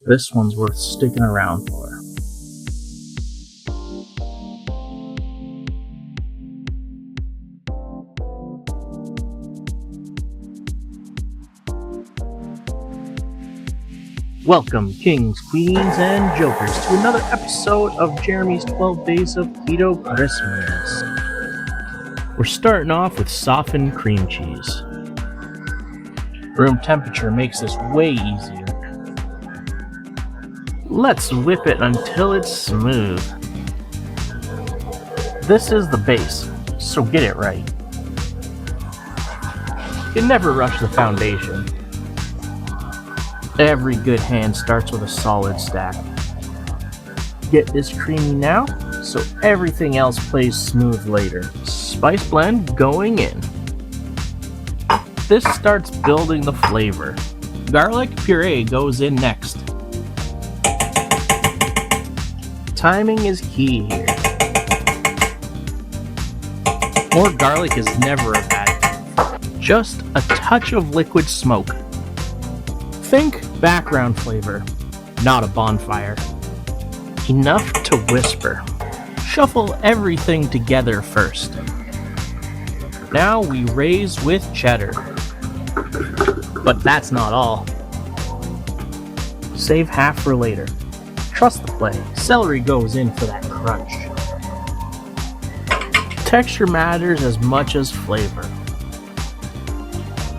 This one's worth sticking around for. Welcome, kings, queens, and jokers, to another episode of Jeremy's 12 Days of Keto Christmas. We're starting off with softened cream cheese. Room temperature makes this way easier. Let's whip it until it's smooth. This is the base, so get it right. You can never rush the foundation. Every good hand starts with a solid stack. Get this creamy now, so everything else plays smooth later. Spice blend going in. This starts building the flavor. Garlic puree goes in next. Timing is key here. More garlic is never a bad thing. Just a touch of liquid smoke. Think background flavor, not a bonfire. Enough to whisper. Shuffle everything together first. Now we raise with cheddar. But that's not all. Save half for later. Trust the play. Celery goes in for that crunch. Texture matters as much as flavor.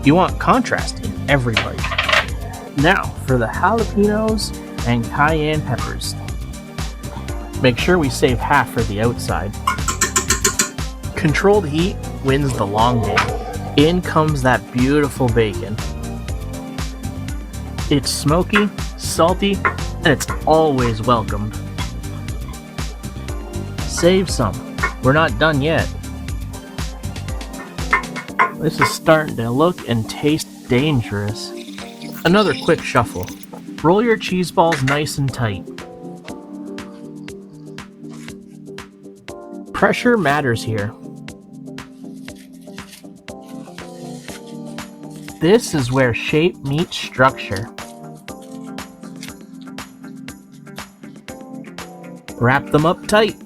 You want contrast in every bite. Now for the jalapeños and cayenne peppers. Make sure we save half for the outside. Controlled heat wins the long game. In comes that beautiful bacon. It's smoky, salty, and it's always welcomed. Save some. We're not done yet. This is starting to look and taste dangerous. Another quick shuffle. Roll your cheese balls nice and tight. Pressure matters here. This is where shape meets structure. Wrap them up tight.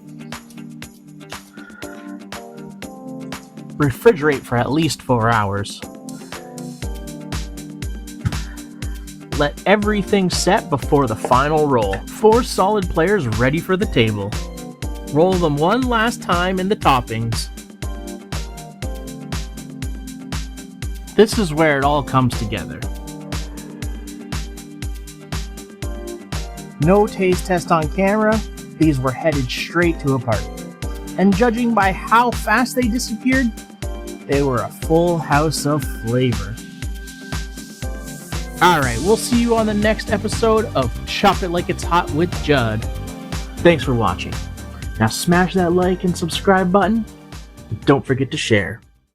Refrigerate for at least 4 hours. Let everything set before the final roll. 4 solid players ready for the table. Roll them one last time in the toppings. This is where it all comes together. No taste test on camera. These were headed straight to a party. And judging by how fast they disappeared, they were a full house of flavor. Alright, we'll see you on the next episode of Chop It Like It's Hot with Judd. Thanks for watching. Now smash that like and subscribe button. And don't forget to share.